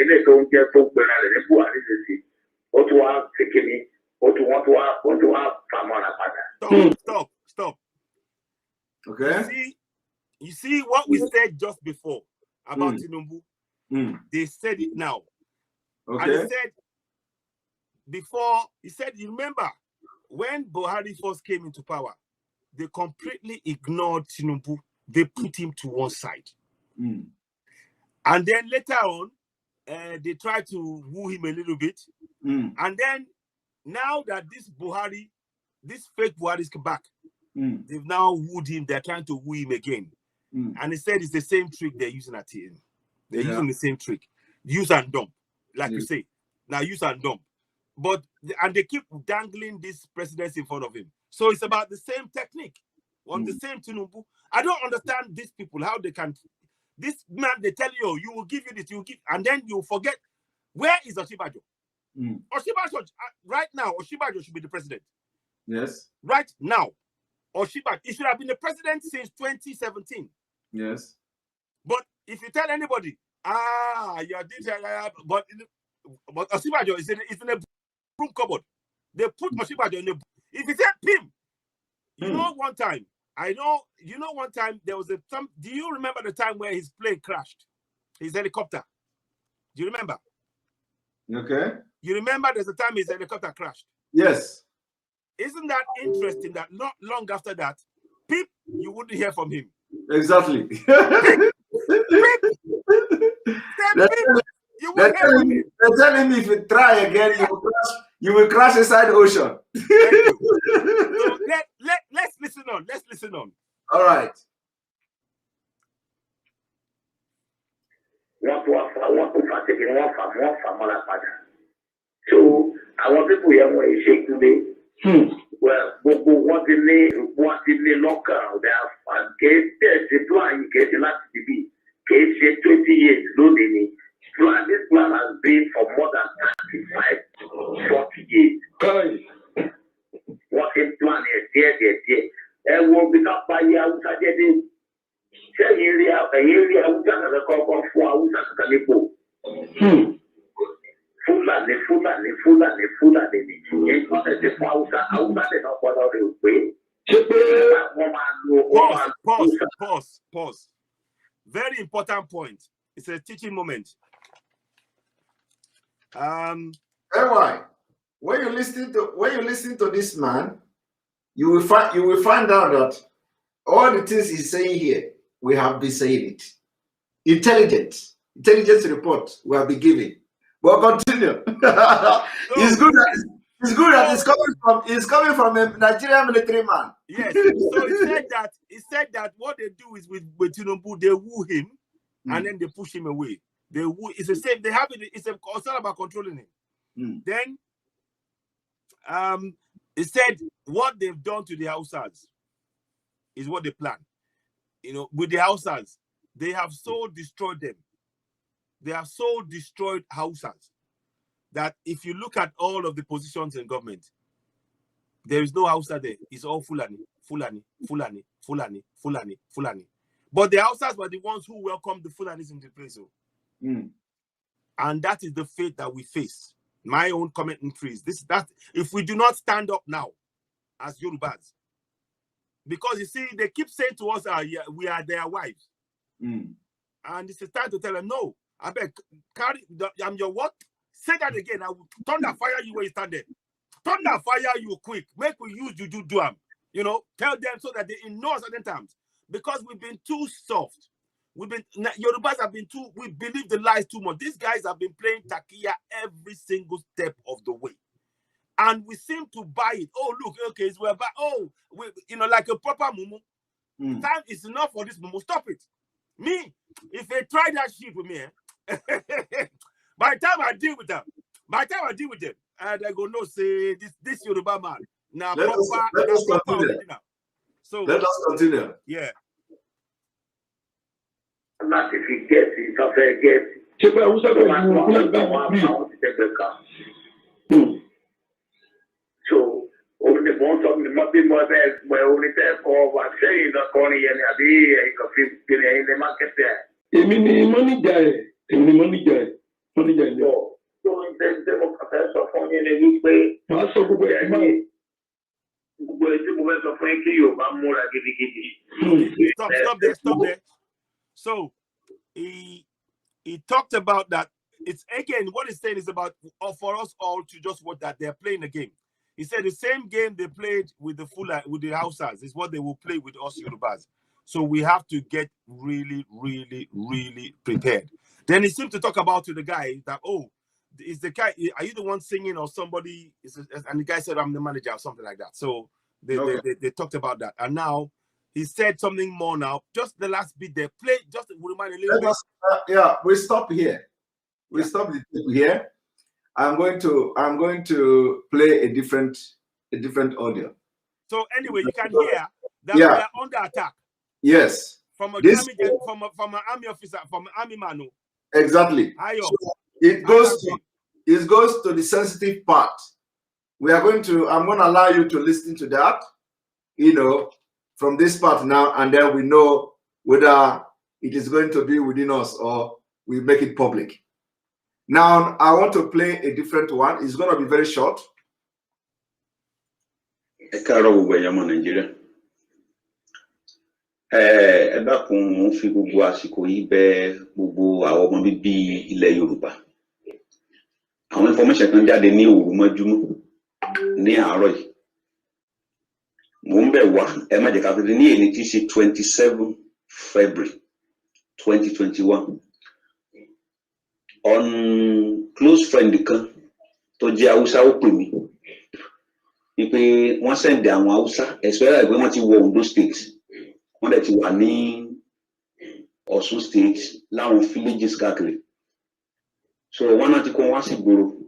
ilé tó ń jẹ́ tó gbẹ̀rẹ̀ rẹ̀ ní Buhari lè sí, ó tó wá kékeré, wọ́n tó wá fàmọ́ra padà. Stop. Okay. You see what we said just before about Tinubu? They said it now. Okay. And he said before, you remember when Buhari first came into power, they completely ignored Tinubu. They put him to one side. And then later on, they tried to woo him a little bit. And then now that this fake Buhari is back, they've now wooed him. They're trying to woo him again. And he said it's the same trick they're using at him. They're using the same trick. Use and dump, like you say. Now use and dump. And they keep dangling this presidency in front of him. So it's about the same technique. On the same Tinubu. I don't understand these people, how they can. This man, they tell you, you will give you this, you will give, and then you forget. Where is Oshibajo? Oshibajo, right now, Oshibajo should be the president. Yes. Right now. Oshibajo, he should have been the president since 2017. Yes. But if you tell anybody, you're this, but Oshibajo is in a broom cupboard. They put Oshibajo in the. If you tell him, one time, one time there was do you remember the time where his plane crashed? His helicopter. Do you remember? Okay. You remember there's a time his helicopter crashed? Yes. Isn't that interesting that not long after that, you wouldn't hear from him? Exactly. They're telling me if you try again, you will crash inside the ocean. So let's listen on. Let's listen on. All right. So our people here were shake today. Well, what in the local, they have the plan, get the last TV. 20 years, loading. This plan has been for more than 40 years. What is plan is there. And will become by outside the area outside the call for outside the Lipo. Fulani. It's not as if outside the way. Pause. Very important point. It's a teaching moment. Anyway, when you listen to this man, you will find out that all the things he's saying here, we have been saying it. Intelligence report we have been giving. We'll continue. It's good that it's coming from a Nigerian military man. Yes. So he said that what they do is with Tinubu, they woo him and then they push him away. It's the same. They have it. It's all about controlling him. Then, he said what they've done to the Hausas is what they plan. With the Hausas, they have so destroyed them. They have so destroyed Hausas that if you look at all of the positions in government, there is no Hausa there. It's all Fulani. But the Hausas were the ones who welcomed the Fulanis into place. And that is the fate that we face. My own commentary is this: that if we do not stand up now as Yorubas, because you see, they keep saying to us, yeah, we are their wives. And it's time to tell them, no, I beg, carry, I'm your what? Say that again. I will thunder fire you where you stand there. Thunder fire you quick. Make we use juju duam. You know, tell them so that they ignore certain times. Because we've been too soft. Yorubas have been too, we believe the lies too much. These guys have been playing takia every single step of the way. And we seem to buy it. Oh, look, okay, so we're back. Oh, you know, like a proper mumu. Time is enough for this mumu. Stop it. Me, if they try that shit with me, by the time I deal with them, and they go, no, say, this Yoruba man. Now, let us continue. So, let us continue. Yeah. Not if he gets it, if I get it. So, only the most of the money more than where only there for saying the corny and the coffee in the market there. Money guy. So, there's the professor for me in a way. Also, Stop there. So he talked about that. It's again what he's saying is about for us all to just watch that they're playing a game. He said the same game they played with the Hausas is what they will play with us Yorubas. So we have to get really, really, really prepared. Then he seemed to talk about to the guy that, oh, is the guy, are you the one singing or somebody? And the guy said, I'm the manager or something like that. So they talked about that. And now he said something more now. Just the last bit they played, just to remind a little bit. Yeah, we stop here. We stop here. I'm going to play a different audio. So anyway, you can hear that we are under attack. Yes. From an army officer, from an army man. Exactly. So it goes to the sensitive part. I'm going to allow you to listen to that, you know, from this part now, and then we know whether it is going to be within us or we make it public. Now, I want to play a different one. It's going to be very short. Ẹ dákun mo fi gbogbo àsìkò yìí bẹ̀ gbogbo àwọn ọmọ bíbí ilẹ̀ Yorùbá. Àwọn information kan jáde ní òru mọ́júmọ́ ní àárọ̀ yìí. Mo ń bẹ̀ wá ẹ má jẹ́ ká fi ní èyí tí ṣe 27 February 2021. On close friend kan tó jẹ́ Hausa ó pè mí. Wípé wọ́n send àwọn Hausa especially pé wọ́n ti wọ Ondo State. Wọ́n dẹ̀ ti wà ní Ọ̀ṣun State láwọn villages káàkiri. So wọ́n náà ti kó wá sí ìgboro.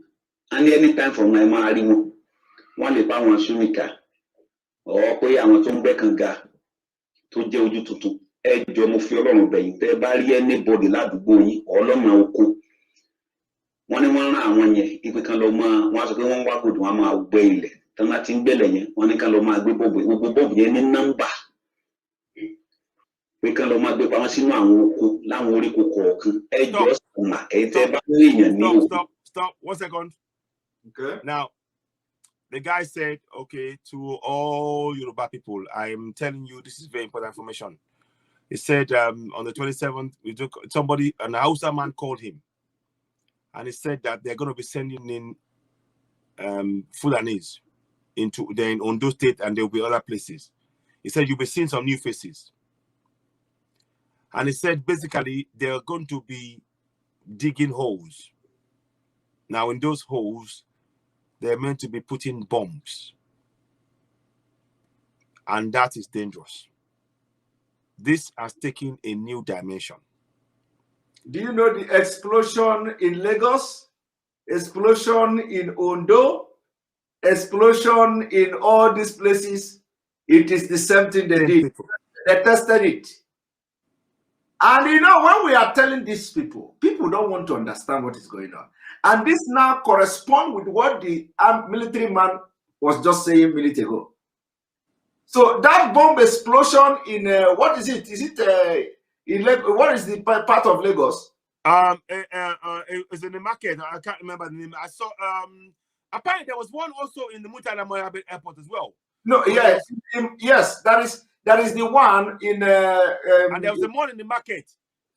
And anytime from now máa rí wọn. Wọ́n lè bá wọn súnmìkà. Ọ̀ pé àwọn tó ń gbẹ́ kànga tó jẹ́ ojú tuntun. Ẹ jọ̀ọ́ mo fi Ọlọ́run bẹ̀ yín tẹ́ bá rí anybody ládùúgbò yín ọlọ́mọ oko. Wọ́n ní wọ́n rán àwọn yẹn ipe kan lọ máa wọ́n á sọ pé wọ́n wá gòdò wọn máa gbẹ́ ilẹ̀. Tán láti ń gbẹ́lẹ̀ yẹn wọ́n ní kan lọ máa gbé bọ́ọ̀bù gbogbo bọ́ọ̀bù yẹn ní nọ́mbà. We can lo ma gbe pamọ́ sínú àwọn oko láwọn oríko kọ̀ọ̀kan ẹ jọ̀ọ́ sọ̀nà ẹ tẹ́ bá rí èèyàn ní Stop 1 second. Okay. Now the guy said, okay, to all Yoruba people, I am telling you this is very important information. He said on the 27th we took somebody, an Hausa man called him and he said that they're going to be sending in Fulanis into in Ondo State and there will be other places. He said you'll be seeing some new faces. And he said, basically, they're going to be digging holes. Now, in those holes, they're meant to be putting bombs. And that is dangerous. This has taken a new dimension. Do you know the explosion in Lagos? Explosion in Ondo? Explosion in all these places? It is the same thing they did. They tested it. And you know, when we are telling these people don't want to understand what is going on. And this now corresponds with what the military man was just saying a minute ago. So that bomb explosion in, what is it? Is it, what is the part of Lagos? It's in the market. I can't remember the name. I saw apparently there was one also in the Murtala Mohammed Airport as well. No, yes, yes, that is the one in. And there was the one in the market.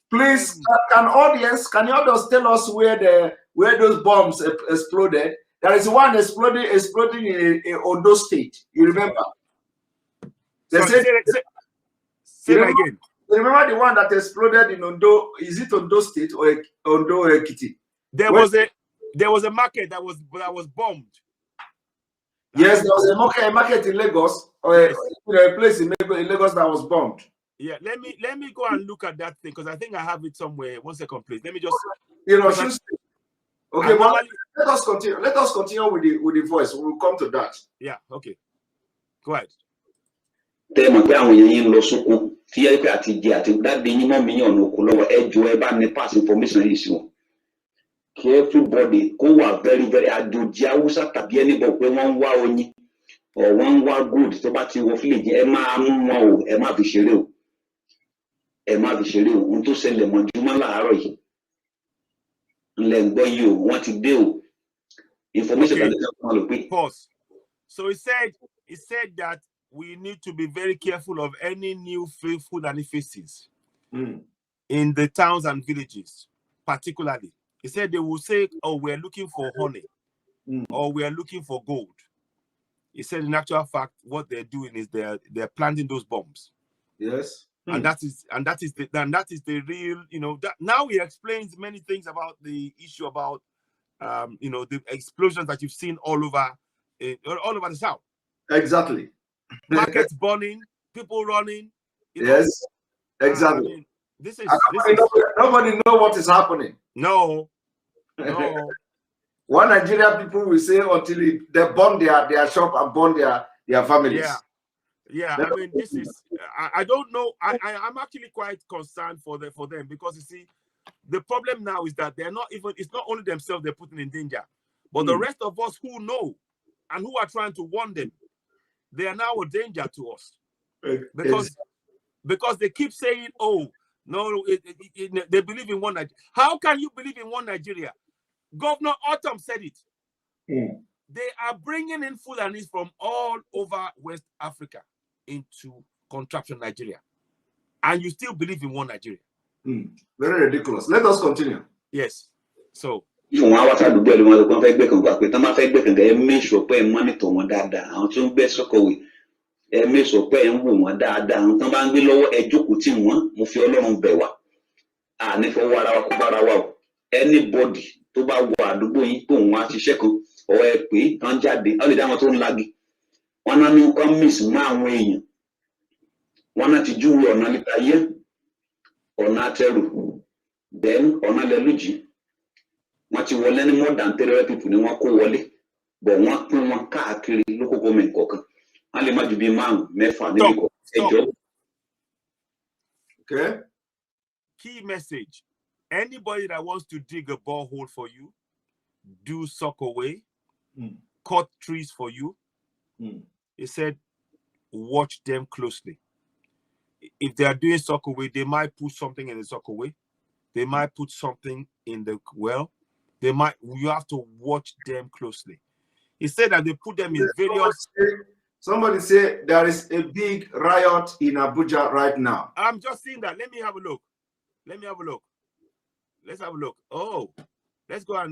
Please, can you audience tell us where those bombs exploded? There is one exploding in Ondo State. You remember? They said, say it again. Remember the one that exploded in Ondo? Is it Ondo State or Ondo Ekiti? There was a market that was bombed. Yes, there was a market in Lagos, or a place in Lagos that was bombed. Yeah, let me go and look at that thing because I think I have it somewhere. 1 second, please. Let me just. Okay, well, let us continue. Let us continue with the voice. We will come to that. Yeah. Okay. Go ahead. Everybody go are very ajoji Hausa tàbí anybody pé wọ́n wá oyin or wọ́n wá good tó bá ti wọ village ẹ máa mú wọn o ẹ má fi ṣeré o ohun tó ṣẹlẹ̀ mọ́júmọ́ láàárọ̀ yìí ńlẹ̀ ń gbọ́ yìí o wọ́n ti dé o information that they want to pause. So he said that we need to be very careful of any new Fulani faces in the towns and villages, particularly. He said they will say, oh, we're looking for honey or we're looking for gold. He said, in actual fact, what they're doing is they're planting those bombs. Yes. And that is the real, that now he explains many things about the issue about, the explosions that you've seen all over the South. Exactly. Markets burning, people running. Yes, exactly. I mean, nobody know what is happening. No. One Nigerian people will say until they burn their shop and burn their families. Yeah. I mean, this is. I don't know. I'm actually quite concerned for them because you see, the problem now is that they're not even. It's not only themselves they're putting in danger, but the rest of us who know and who are trying to warn them, they are now a danger to us because they keep saying, "Oh, no, they believe in one Nigeria." How can you believe in one Nigeria? Governor Autumn said it. They are bringing in Fulanis from all over West Africa into contraption Nigeria, and you still believe in one Nigeria. Very ridiculous. Let us continue. Yes. So. Even when I was at the building, I was going to back with them. I think they make sure pay money to my dad. I'm too best so cool. Make sure pay my dad. I'm talking below a joke with him. Move your long bewa. And if I were anybody to buy what do going to watch a shekel or a pay, don't jaddy, only down on laggy. One of you come miss my way. One at the Jew or Nalitaye or Nataru. Then on a lelugi. Much more than 3 people in one co-wally, but one car carry local government cocker. Only might be man, Mefa, Okay. Key message. Anybody that wants to dig a borehole for you, do sock away, cut trees for you. He said, watch them closely. If they are doing sock away, they might put something in the sock away. They might put something in the well. You have to watch them closely. He said that they put them in various. Somebody say there is a big riot in Abuja right now. I'm just seeing that. Let me have a look. Let's have a look. Oh, let's go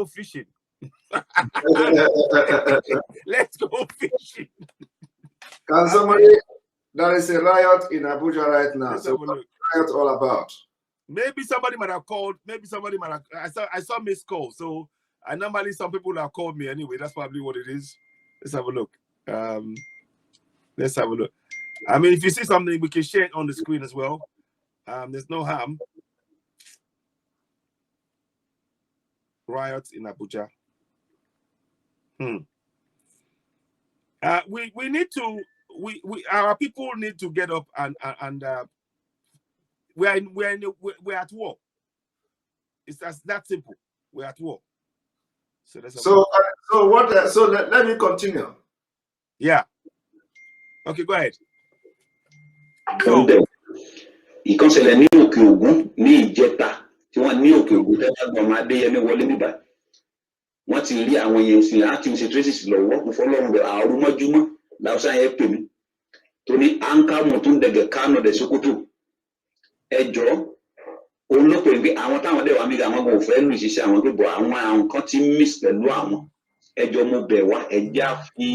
fishing. Let's go fishing. Can somebody? There is a riot in Abuja right now. So what's the riot all about? Maybe somebody might have called. Maybe somebody might have. I saw missed call. So normally some people have called me anyway. That's probably what it is. Let's have a look. Let's have a look. I mean, if you see something, we can share it on the screen as well. There's no harm. Riots in Abuja. We need to. Our people need to get up and we're at war. It's that simple. We're at war. So let me continue. Yeah. Okay, go ahead. Ìkànsẹ̀lẹ̀ ní Òkè Ògùn ní ìjẹta tí wọ́n ní òkè ògùn tẹ́gbàgbọ́n ọmọ Adéyẹmí wọlé níbà wọ́n ti rí àwọn èèyàn sí láti ṣe traces lọ́wọ́ mo fọlọ́run bẹ̀ àrùn mọ́júmọ́ làwùsá yẹn pè mí tó ní anka mo tún dẹ̀gẹ̀ Kánò dẹ̀ Sókótó ẹjọ́ òun ló pè pé àwọn táwọn dẹ̀ wá mí àwọn kò fẹ́ lù ṣiṣẹ́ àwọn pé bọ̀ àwọn kan ti miss pẹ̀lú àwọn ẹjọ́ mo bẹ̀ wá ẹjá fi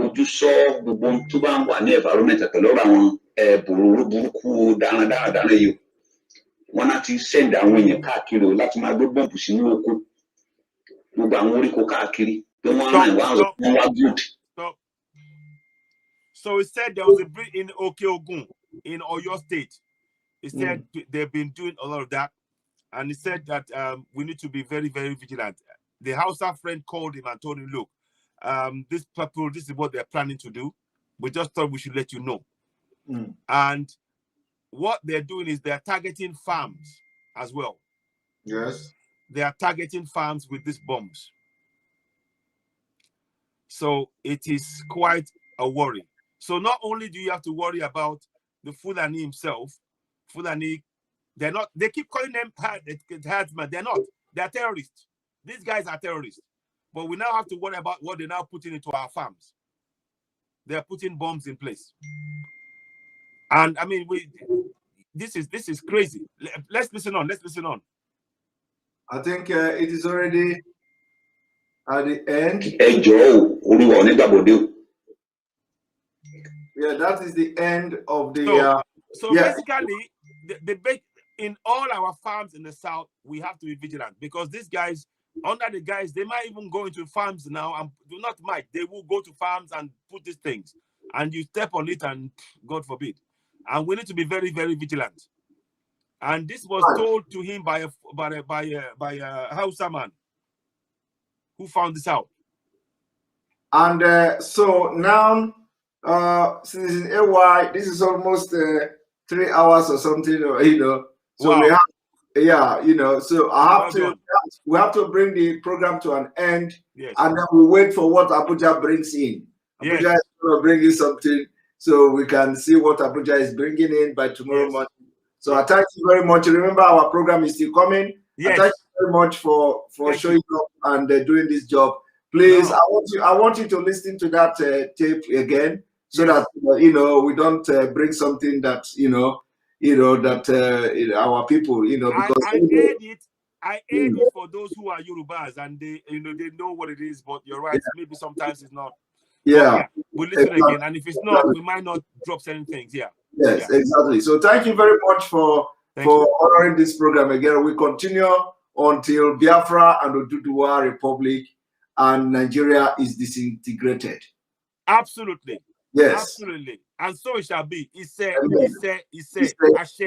ojú sọ gbogbo tó bá ń wà ní environment pẹ̀lú ọ̀rọ̀ àwọn bòròró burúkú dáradára yìí wọ́n láti send àwọn èèyàn káàkiri o láti máa gbé bọ́ǹbù sínú oko gbogbo àwọn oríko káàkiri pé wọ́n rán ìwà wá good. So he said there was a bridge in Okeogun in Oyo State. He said they've been doing a lot of that. And he said that we need to be very, very vigilant. The Hausa friend called him and told him, look, this people, this is what they're planning to do. We just thought we should let you know. And what they're doing is they're targeting farms as well. Yes. They are targeting farms with these bombs. So it is quite a worry. So not only do you have to worry about the Fulani himself, Fulani, they're not, they keep calling them herdsmen. They're not. They're terrorists. These guys are terrorists. But we now have to worry about what they're now putting into our farms. They're putting bombs in place. And I mean, this is crazy. Let's listen on. Let's listen on. I think it is already at the end. Yeah, that is the end of the. Basically, in all our farms in the south, we have to be vigilant because these guys, under the guys, they might even go into farms now and they will go to farms and put these things, and you step on it, and God forbid. And we need to be very, very vigilant. And this was told to him by a Hausa man who found this out. And so now, since in AY, this is almost 3 hours or something, you know. So wow. We have, you know. So we have to bring the program to an end, yes. And then we wait for what Abuja brings in. Abuja yes. is going to bring in something, so we can see what Abuja is bringing in by tomorrow morning. So I thank you very much. Remember, our program is still coming. Yes. I thank you very much for showing up and doing this job. Please, I want you to listen to that tape again, so that you know we don't bring something that our people, you know, because I aid it for those who are Yorubas and they know what it is. But you're right, maybe sometimes it's not. Yeah, we'll listen again, and if it's not, we might not drop certain things. Yeah. Yes, exactly. So thank you very much for honoring this program again. We continue until Biafra and Oduduwa Republic and Nigeria is disintegrated. Absolutely. Yes. Absolutely. And so it shall be. He said, Ashe.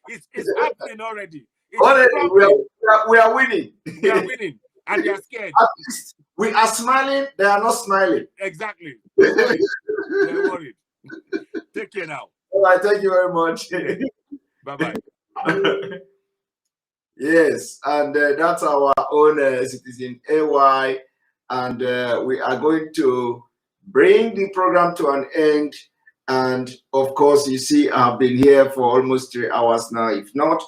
It's happening already. We are winning. We are winning. And they are scared. At least we are smiling, they are not smiling. Exactly. They're worried. They're worried. Take care now. All right, thank you very much. Bye-bye. Yes, and that's our own citizen AY, and we are going to bring the program to an end. And of course, you see, I've been here for almost 3 hours now, if not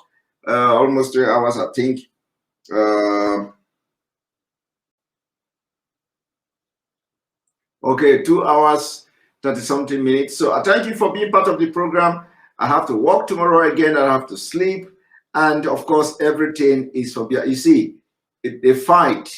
almost 3 hours, I think. Okay, 2 hours, 30-something minutes. So I thank you for being part of the program. I have to work tomorrow again. I have to sleep. And of course, everything is for, you see, the fight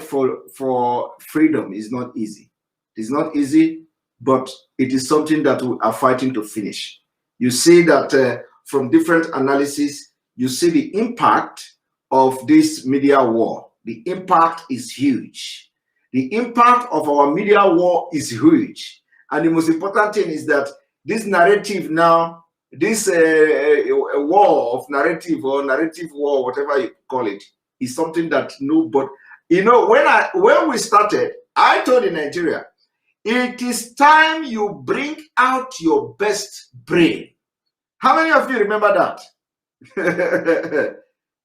for freedom is not easy. It's not easy, but it is something that we are fighting to finish. You see that from different analysis, you see the impact of this media war. The impact is huge. The impact of our media war is huge. And the most important thing is that this narrative now, this war of narrative or narrative war, whatever you call it, is something that nobody, you know, when we started, I told in Nigeria, it is time you bring out your best brain. How many of you remember that?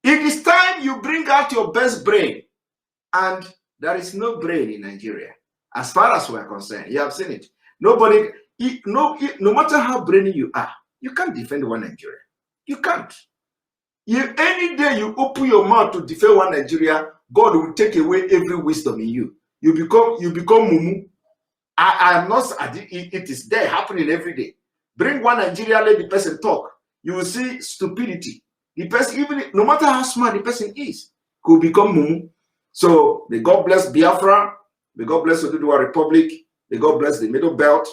It is time you bring out your best brain. And there is no brain in Nigeria, as far as we're concerned. You have seen it. Nobody, no matter how brainy you are, You can't defend one Nigeria. You can't. Any day you open your mouth to defend one Nigeria, God will take away every wisdom in you. You become mumu. I am not. It is there happening every day. Bring one Nigeria, let the person talk. You will see stupidity. The person, even no matter how smart the person is, could become mumu. So may God bless Biafra. May God bless Oduduwa Republic. May God bless the Middle Belt.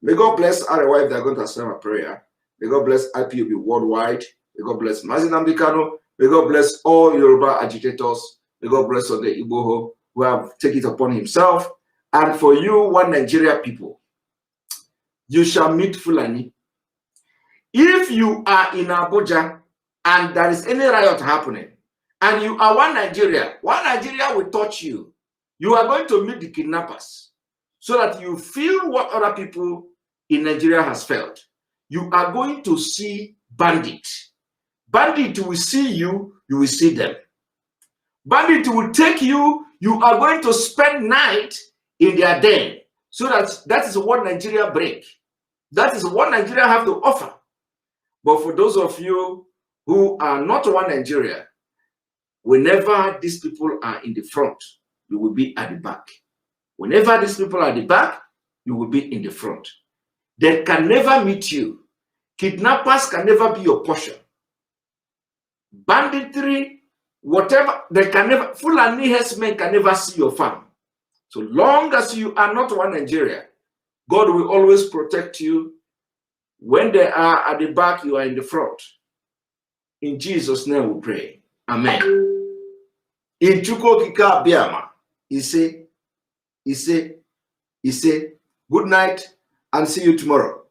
May God bless Arewa if they are going to accept a prayer. May God bless IPOB worldwide. May God bless Mazi Nnamdi Kanu. May God bless all Yoruba agitators. May God bless all the Igboho who have taken it upon himself. And for you, one Nigeria people, you shall meet Fulani. If you are in Abuja and there is any riot happening, and you are one Nigeria will touch you. You are going to meet the kidnappers so that you feel what other people in Nigeria has felt. You are going to see bandits. Bandit will see you, you will see them. Bandit will take you, you are going to spend night in their den. So that is what Nigeria bring. That is what Nigeria have to offer. But for those of you who are not one Nigeria, whenever these people are in the front, you will be at the back. Whenever these people are at the back, you will be in the front. They can never meet you. Kidnappers can never be your portion. Banditry, whatever, they can never, Fulani herdsmen can never see your farm. So long as you are not one Nigeria, God will always protect you. When they are at the back, you are in the front. In Jesus' name we pray. Amen. In Chukwokika Biama, he say, good night and see you tomorrow.